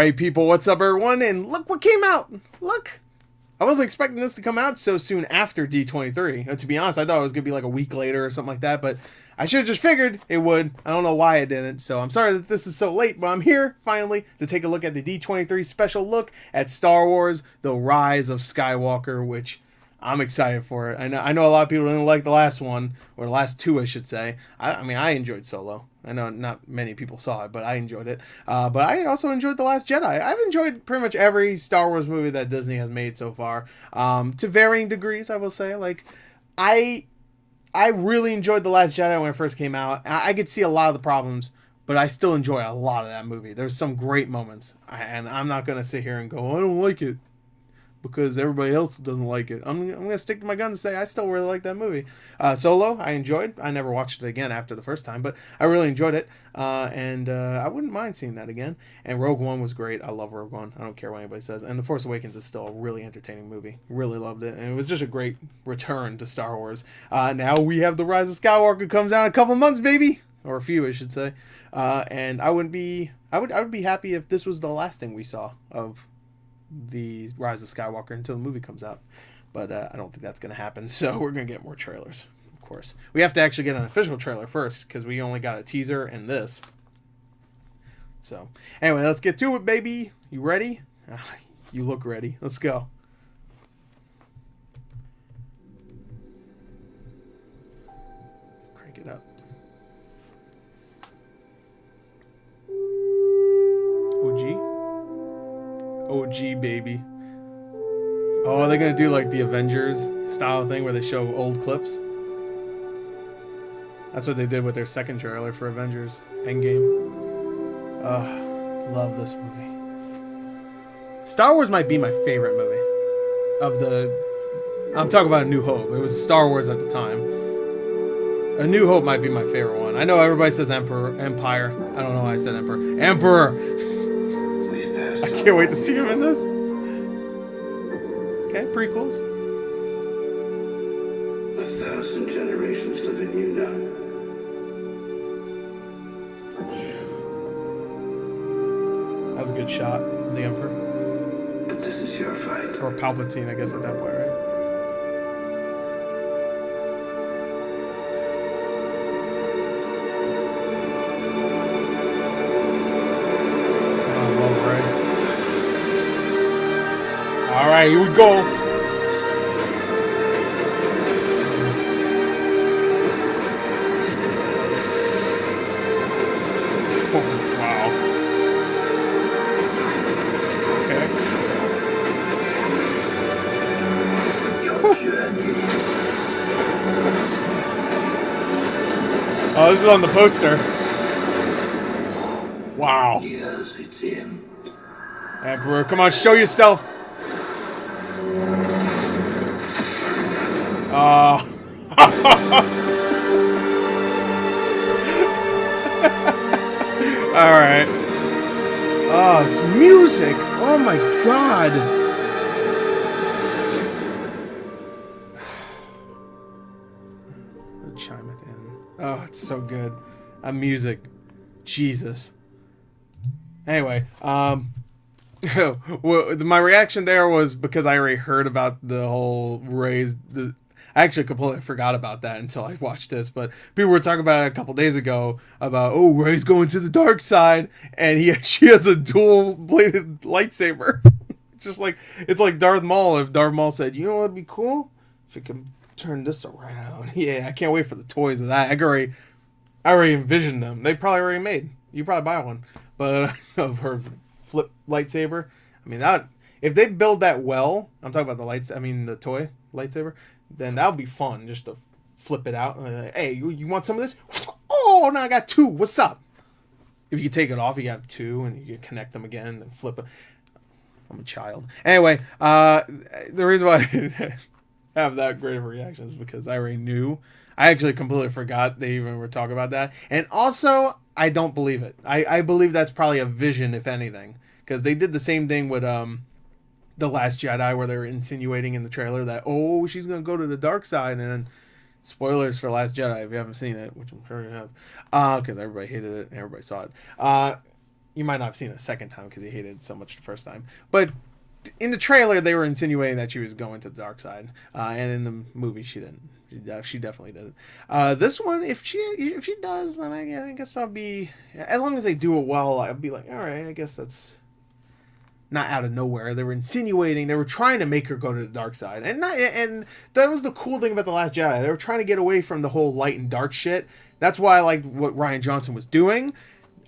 Alright, people, what's up, everyone? And look what came out! Look! I wasn't expecting this to come out so soon after D23. To be honest, I thought it was going to be like a week later or something like that, but I should have just figured it would. I don't know why it didn't, so I'm sorry that this is so late, but I'm here, finally, to take a look at the D23 special look at Star Wars: The Rise of Skywalker, which I'm excited for it. I know a lot of people didn't like the last one, or the last two, I should say. I mean, I enjoyed Solo. I know not many people saw it, but I enjoyed it. But I also enjoyed The Last Jedi. I've enjoyed pretty much every Star Wars movie that Disney has made so far, to varying degrees, I will say. Like, I really enjoyed The Last Jedi when it first came out. I could see a lot of the problems, but I still enjoy a lot of that movie. There's some great moments, and I'm not going to sit here and go, I don't like it, because everybody else doesn't like it. I'm going to stick to my gun and say I still really like that movie. Solo, I enjoyed. I never watched it again after the first time, but I really enjoyed it. And I wouldn't mind seeing that again. And Rogue One was great. I love Rogue One. I don't care what anybody says. And The Force Awakens is still a really entertaining movie. Really loved it. And it was just a great return to Star Wars. Now we have The Rise of Skywalker comes out in a couple months, baby. Or a few, I should say. And I would be happy if this was the last thing we saw of the Rise of Skywalker until the movie comes out, but I don't think that's going to happen, so we're going to get more trailers, of course. We have to actually get an official trailer first, because we only got a teaser and this. So, anyway, let's get to it, baby. You ready? You look ready. Let's go. Let's crank it up. OG, baby. Oh, are they gonna do like the Avengers style thing where they show old clips? That's what they did with their second trailer for Avengers Endgame. Love this movie. Star Wars might be my favorite movie of the... I'm talking about A New Hope. It was Star Wars at the time. A New Hope might be my favorite one. I know everybody says Empire. I don't know why I said Emperor. Emperor! I can't wait to see him in this. Okay, prequels. 1,000 generations live in you now. That was a good shot of the Emperor. But this is your fight. Or Palpatine, I guess, at that point, right? Alright, here we go. Oh, wow. Okay. Oh, this is on the poster. Wow. Yes, it's him. Emperor, come on, show yourself. Alright. Oh, it's music. Oh my god. The chime at the end. Oh, it's so good. Music. Jesus. Anyway, well, my reaction there was because I already heard about the whole I actually completely forgot about that until I watched this, but people were talking about it a couple days ago about, oh, Rey's going to the dark side, and she has a dual-bladed lightsaber. It's like Darth Maul. If Darth Maul said, you know what would be cool? If it could turn this around. Yeah, I can't wait for the toys of that. I already envisioned them. They probably already made. You probably buy one, but of her flip lightsaber. I mean, if they build that well, I'm talking about the toy lightsaber, then that would be fun, just to flip it out. Hey, you want some of this? Oh, now I got two. What's up? If you take it off, you got two, and you can connect them again and flip it. I'm a child. Anyway, the reason why I didn't have that great of a reaction is because I already knew. I actually completely forgot they even were talking about that. And also, I don't believe it. I believe that's probably a vision, if anything. Because they did the same thing with The Last Jedi, where they were insinuating in the trailer that, oh, she's going to go to the dark side. And then, spoilers for Last Jedi if you haven't seen it, which I'm sure you have. Because everybody hated it and everybody saw it. you might not have seen it a second time because you hated it so much the first time. But in the trailer, they were insinuating that she was going to the dark side, and in the movie, she didn't. She definitely didn't. This one, if she does, then I guess I'll be, as long as they do it well, I'll be like, all right, I guess that's not out of nowhere. They were insinuating, they were trying to make her go to the dark side, and that was the cool thing about The Last Jedi. They were trying to get away from the whole light and dark shit. That's why I liked what Rian Johnson was doing.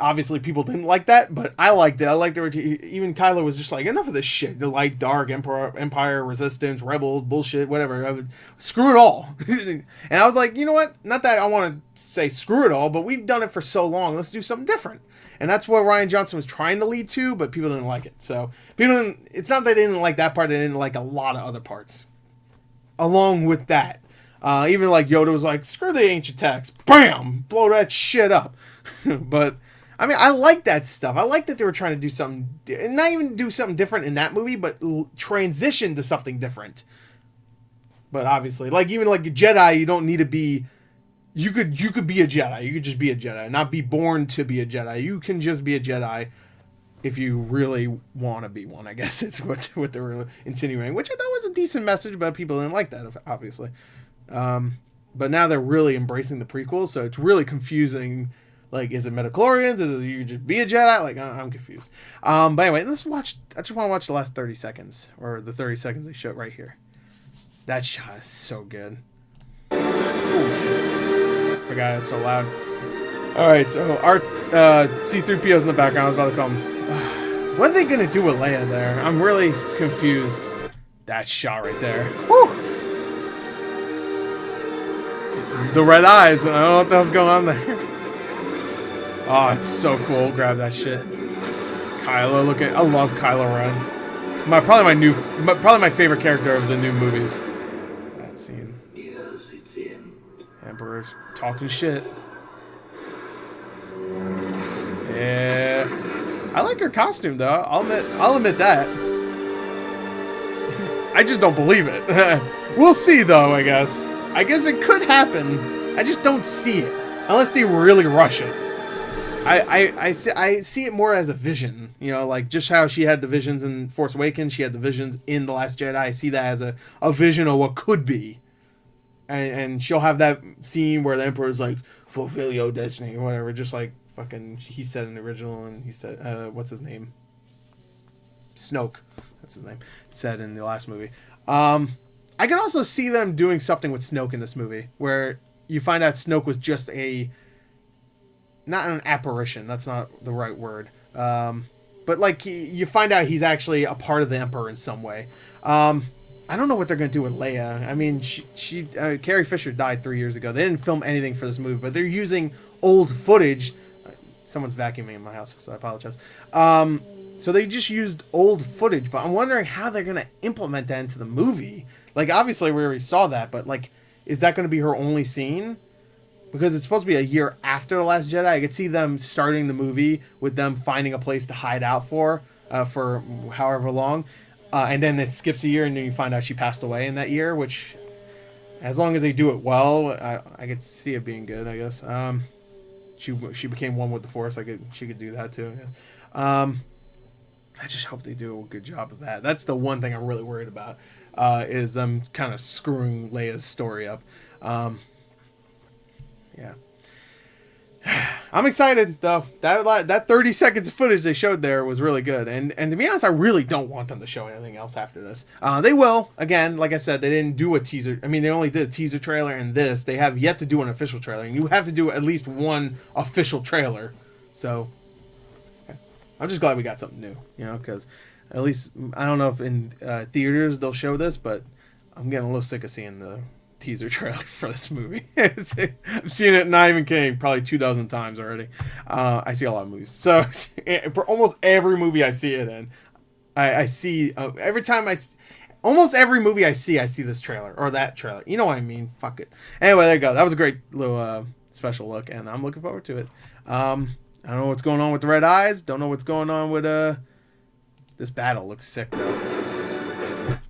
Obviously, people didn't like that, but I liked it. I liked it. Even Kylo was just like, enough of this shit. The light, dark, Empire, Resistance, Rebels, bullshit, whatever. Screw it all. And I was like, you know what? Not that I want to say screw it all, but we've done it for so long. Let's do something different. And that's what Rian Johnson was trying to lead to, but people didn't like it. So it's not that they didn't like that part. They didn't like a lot of other parts. Along with that. Even like Yoda was like, screw the ancient text. Bam! Blow that shit up. But I mean, I like that stuff. I like that they were trying to do something, not even do something different in that movie, but transition to something different. But obviously, like even like a Jedi, you don't need to be. You could be a Jedi. You could just be a Jedi, not be born to be a Jedi. You can just be a Jedi if you really want to be one. I guess it's what they were insinuating, which I thought was a decent message, but people didn't like that, obviously. But now they're really embracing the prequels, so it's really confusing. Like, is it midichlorians? Is it you just be a Jedi? Like, I'm confused. But anyway, let's watch. I just want to watch the last 30 seconds, or the 30 seconds they showed right here. That shot is so good. Oh shit! Forgot it's so loud. All right, so our C-3PO's in the background. I was about to call him. What are they gonna do with Leia there? I'm really confused. That shot right there. Whew. The red eyes. I don't know what the hell's going on there. Oh, it's so cool. Grab that shit. Kylo, look at. I love Kylo Ren. Probably my favorite character of the new movies. That scene. Yes, it's him. Emperor's talking shit. Yeah. I like her costume though. I'll admit that. I just don't believe it. We'll see though, I guess. I guess it could happen. I just don't see it. Unless they really rush it. I see it more as a vision, you know, like just how she had the visions in Force Awakens, she had the visions in The Last Jedi. I see that as a vision of what could be, and she'll have that scene where the Emperor's like, fulfill your destiny or whatever, just like fucking he said in the original, and he said, what's his name? Snoke, that's his name. Said in the last movie. I can also see them doing something with Snoke in this movie, where you find out Snoke was just not an apparition, that's not the right word. But like you find out he's actually a part of the Emperor in some way. I don't know what they're going to do with Leia. I mean, Carrie Fisher died 3 years ago. They didn't film anything for this movie, but they're using old footage. Someone's vacuuming in my house, so I apologize. So they just used old footage, but I'm wondering how they're going to implement that into the movie. Like, obviously we already saw that, but like, is that going to be her only scene? Because it's supposed to be a year after The Last Jedi. I could see them starting the movie with them finding a place to hide out for however long. And then it skips a year and then you find out she passed away in that year, which, as long as they do it well, I could see it being good, I guess. She became one with the Force. She could do that too, I guess. I just hope they do a good job of that. That's the one thing I'm really worried about, is them kind of screwing Leia's story up. Yeah. I'm excited though. That 30 seconds of footage they showed there was really good. And to be honest, I really don't want them to show anything else after this. They will. Again, like I said, they didn't do a teaser. I mean, they only did a teaser trailer and this. They have yet to do an official trailer. And you have to do at least one official trailer. So I'm just glad we got something new, you know, because at least, I don't know if in theaters they'll show this, but I'm getting a little sick of seeing the teaser trailer for this movie. I've seen it not even kidding, probably 2,000 times already. I see a lot of movies, so for almost every movie I see it in, I see almost every movie I see this trailer or that trailer. You know what I mean? Fuck it. Anyway, there you go. That was a great little special look, and I'm looking forward to it. I don't know what's going on with the red eyes. Don't know what's going on with this battle. Looks sick though.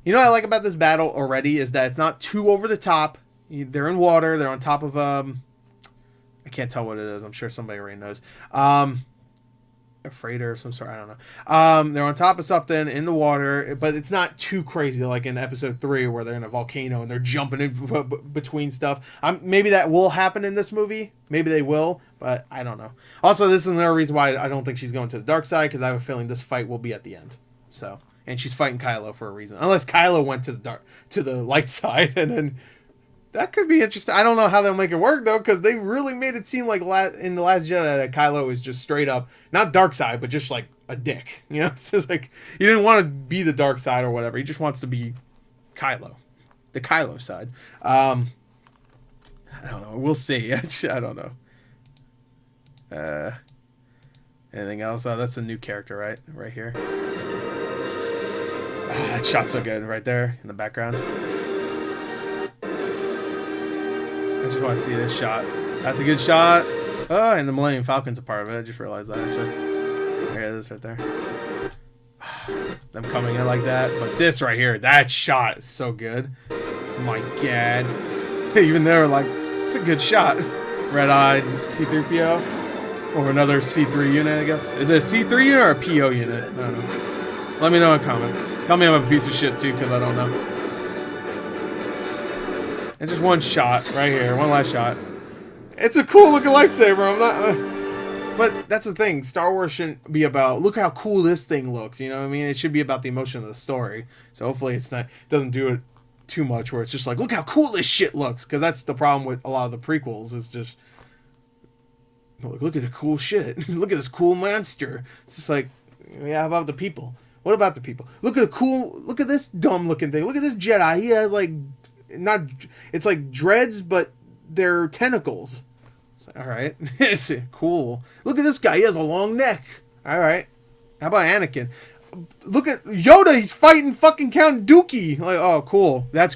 You know what I like about this battle already is that it's not too over the top. They're in water. They're on top of I can't tell what it is. I'm sure somebody already knows. A a freighter of some sort. I don't know. They're on top of something in the water, but it's not too crazy like in episode 3 where they're in a volcano and they're jumping in between stuff. Maybe that will happen in this movie. Maybe they will, but I don't know. Also, this is another reason why I don't think she's going to the dark side, because I have a feeling this fight will be at the end. So, and she's fighting Kylo for a reason, unless Kylo went to the light side, and then that could be interesting. I don't know how they'll make it work though, because they really made it seem like in the Last Jedi that Kylo is just straight up not dark side, but just like a dick. You know, it's just like he didn't want to be the dark side or whatever. He just wants to be Kylo, the Kylo side. I don't know. We'll see. I don't know. Anything else? Oh, that's a new character, right here. That shot's so good right there in the background. I just want to see this shot. That's a good shot. Oh, and the Millennium Falcon's a part of it. I just realized that, actually. There it is right there. Them coming in like that. But this right here, that shot is so good. Oh my god. Even they were like, it's a good shot. Red-eyed C-3PO. Or another C3 unit, I guess. Is it a C3 unit or a PO unit? I don't know. Let me know in comments. Tell me I'm a piece of shit, too, because I don't know. And just one shot right here. One last shot. It's a cool looking lightsaber. I'm not... But that's the thing. Star Wars shouldn't be about, look how cool this thing looks. You know what I mean? It should be about the emotion of the story. So hopefully it's not... doesn't do it too much where it's just like, look how cool this shit looks. Because that's the problem with a lot of the prequels. It's just... Look at the cool shit. Look at this cool monster. It's just like, yeah, how about the people? What about the people? Look at this dumb looking thing. Look at this Jedi. He has like, it's like dreads, but they're tentacles. It's like, all right. It's cool. Look at this guy. He has a long neck. All right. How about Anakin? Look at Yoda. He's fighting fucking Count Dookie. Like, oh, cool. That's